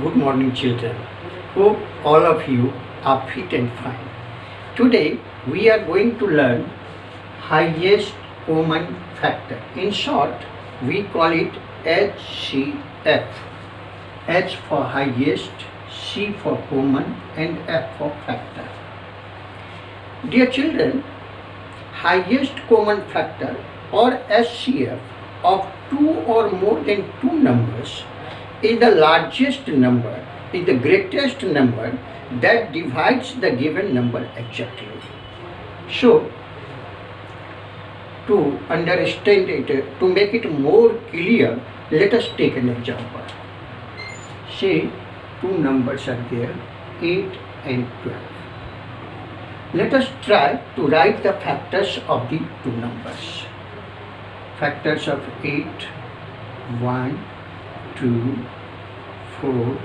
Good morning, children. Hope all of you are fit and fine. Today we are going to learn highest common factor. In short, we call it HCF. H for highest, C for common, and F for factor. Dear children, highest common factor or HCF of two or more than two numbers is the largest number, is the greatest number that divides the given number exactly. So, to understand it, to make it more clear, let us take an example. Say two numbers are there, 8 and 12. Let us try to write the factors of the two numbers. Factors of 8, 1, 2, 4,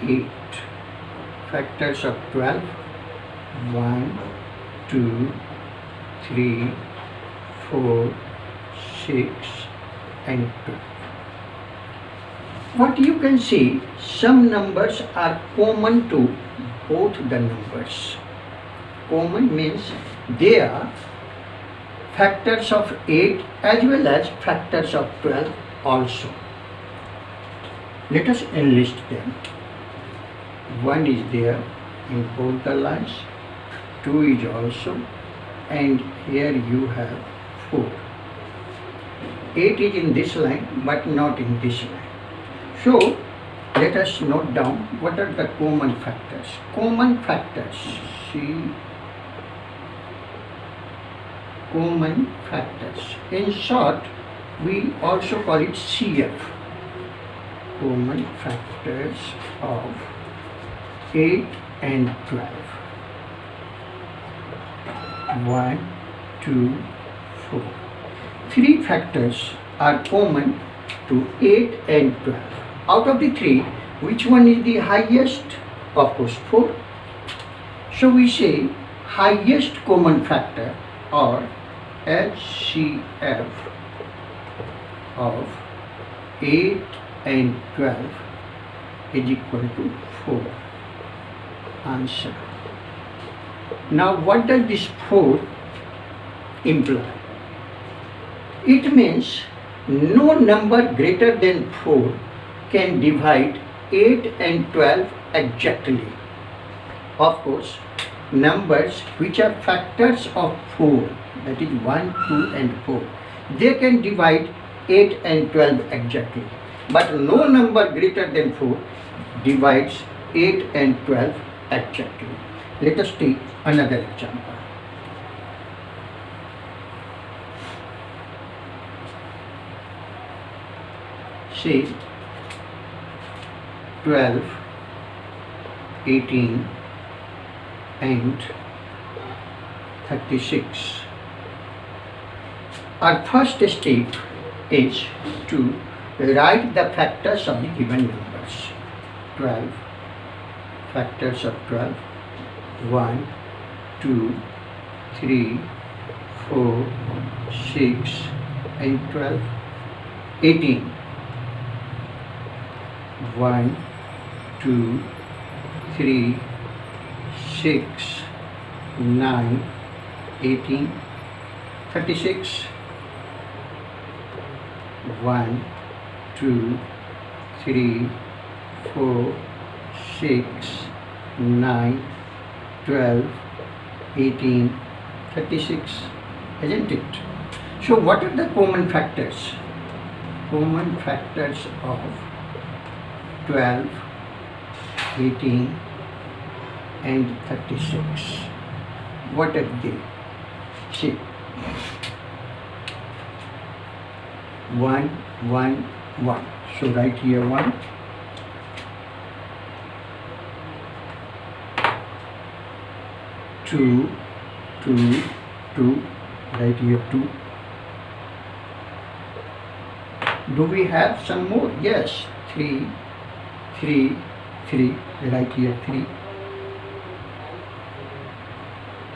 8. Factors of 12, 1, 2, 3, 4, 6 and 12. What you can see, some numbers are common to both the numbers. Common means they are factors of 8 as well as factors of 12 also. Let us enlist them. 1 is there in both the lines, 2 is also, and here you have 4. 8 is in this line but not in this line. So let us note down what are the common factors. Common factors, see, common factors. In short, we also call it CF. Common factors of 8 and 12. 1, 2, 4. 3 factors are common to 8 and 12. Out of the 3, which one is the highest? Of course, 4. So we say highest common factor or HCF of 8 and 12 is equal to 4. Answer. Now what does this 4 imply? It means no number greater than 4 can divide 8 and 12 exactly. Of course, numbers which are factors of 4, that is 1, 2 and 4, they can divide 8 and 12 exactly. But no number greater than 4 divides 8 and 12 exactly. Let us take another example. Say 12, 18 and 36. Our first step is to write the factors of the given numbers. 12, factors of 12, 1, 2, 3, 4, 6 and 12. 18, 1, 2, 3, 6, 9, 18, 36. 1, 2, 3, 4, 6, 9, 12, 18, 36, isn't it? So what are the common factors? Common factors of 12, 18 and 36. What are they? See, 1, 1, 1. So write here 1. 2, 2, 2. Write here 2. Do we have some more? Yes. 3, 3, 3. Write here 3.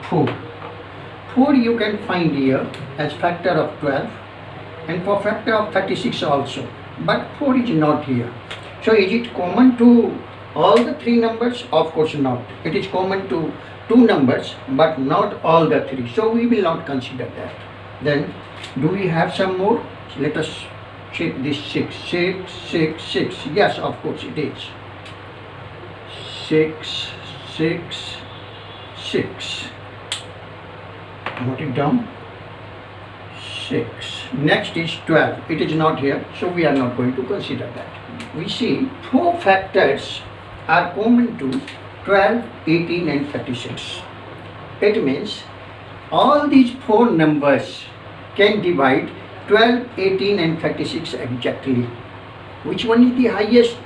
4. 4 you can find here as factor of 12 and for factor of 36 also, but 4 is not here. So is it common to all the three numbers? Of course not. It is common to two numbers but not all the three. So we will not consider that. Then do we have some more? Let us check this 6. 6, 6, 6. Yes, of course it is. 6, 6, 6. Note it down. 6. Next is 12. It is not here, so we are not going to consider that. We see 4 factors are common to 12, 18 and 36. It means all these 4 numbers can divide 12, 18 and 36 exactly. Which one is the highest?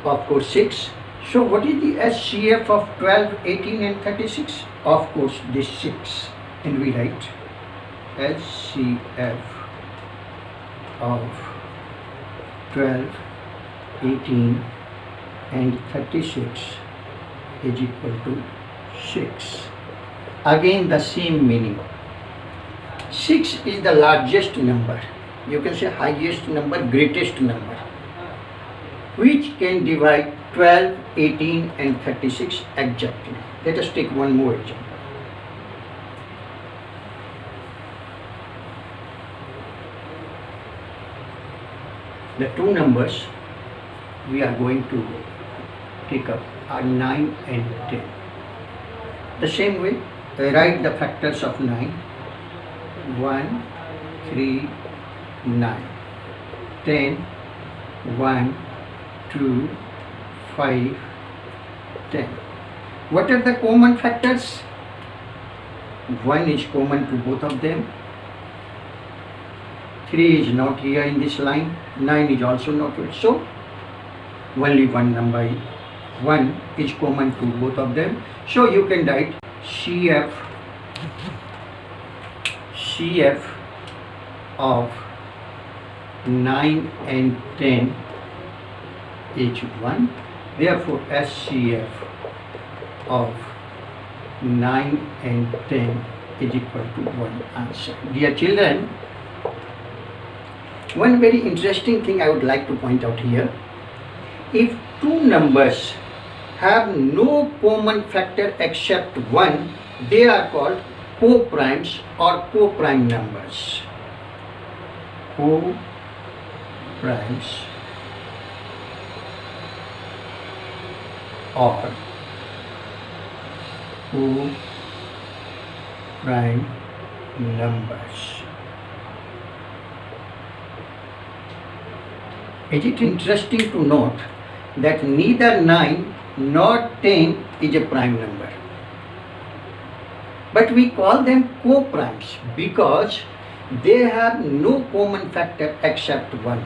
Of course 6. So what is the SCF of 12, 18 and 36? Of course this 6. And we write SCF of 12, 18 and 36 is equal to 6. Again the same meaning. 6 is the largest number. You can say highest number, greatest number, which can divide 12, 18 and 36 exactly. Let us take one more example. The two numbers we are going to take up are 9 and 10. The same way, write the factors of 9. 1, 3, 9. 10, 1, 2, 5, 10. What are the common factors? 1 is common to both of them. 3 is not here in this line. 9 is also not here. So only one number 1 is common to both of them. So you can write CF of 9 and 10 is 1. Therefore SCF of 9 and 10 is equal to 1 answer. Dear children, one very interesting thing I would like to point out here. If two numbers have no common factor except 1, they are called co-primes or co-prime numbers. Co-primes or co-prime numbers. Is it interesting to note that neither 9 nor 10 is a prime number? But we call them co-primes because they have no common factor except 1.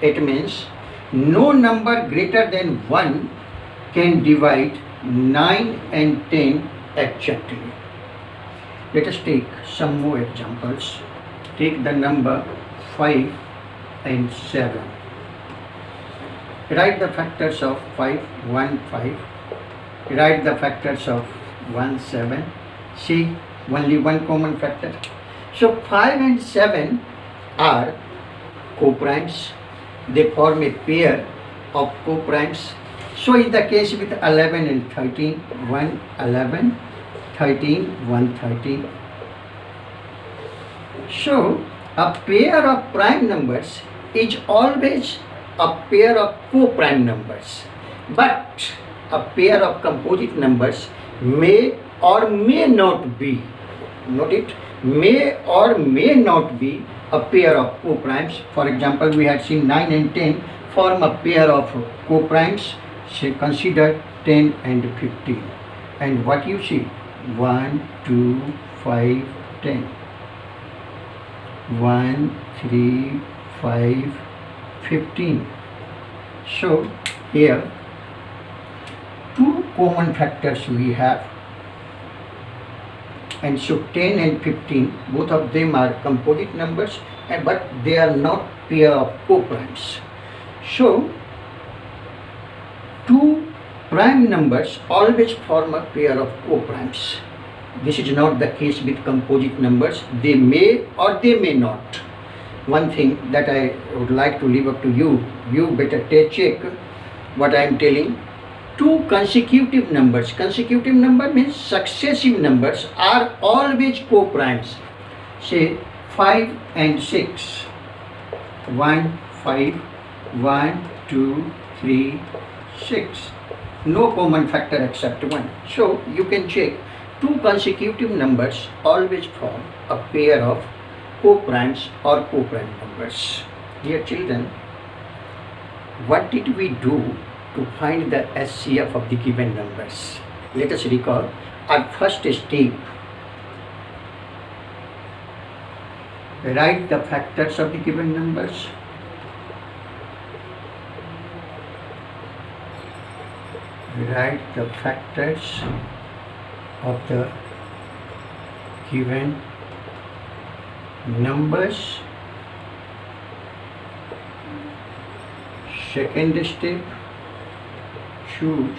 It means no number greater than 1 can divide 9 and 10 exactly. Let us take some more examples. Take the number 5 and 7. Write the factors of 5, 1, 5. Write the factors of 1, 7. See, only one common factor. So 5 and 7 are co-primes. They form a pair of co-primes. So is the case with 11 and 13. 1, 11, 13, 1, 13. So a pair of prime numbers is always a pair of co-prime numbers. But a pair of composite numbers may or may not be, note it, may or may not be a pair of co-primes. For example, we had seen 9 and 10 form a pair of co-primes. So consider 10 and 15. And what you see? 1, 2, 5, 10. 1, 3, 5, 15. So here two common factors we have, and so 10 and 15, both of them are composite numbers, but they are not pair of co-primes. So two prime numbers always form a pair of co-primes. This is not the case with composite numbers. They may or they may not. one thing that I would like to leave up to you. You better check what I am telling. Two consecutive numbers. Consecutive number means successive numbers are always co-primes. Say 5 and 6. 1, 5, 1, 2, 3, 6. No common factor except 1. So you can check two consecutive numbers always form a pair of co-primes or co-prime numbers. Dear children, what did we do to find the SCF of the given numbers? Let us recall our first step. Write the factors of the given numbers. Write the factors of the given numbers. Second step, choose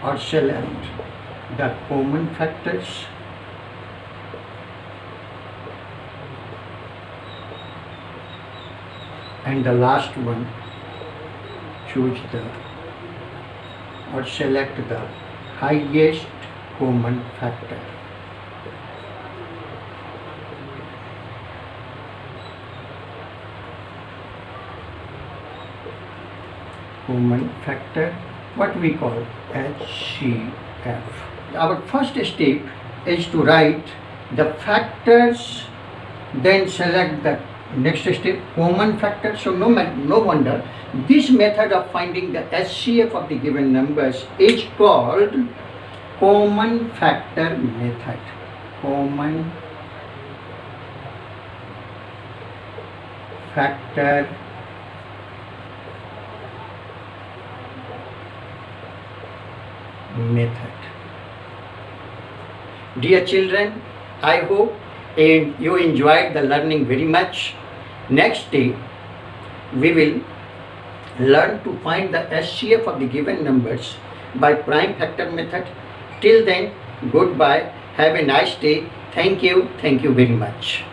or select the common factors. And the last one, choose or select the highest common factor. Common factor, what we call HCF. Our first step is to write the factors, then select the next step, common factor. So no wonder this method of finding the HCF of the given numbers is called common factor method. Common factor method. Dear children, I hope and you enjoyed the learning very much. Next day we will learn to find the SCF of the given numbers by prime factor method. Till then, goodbye. Have a nice day. Thank you very much.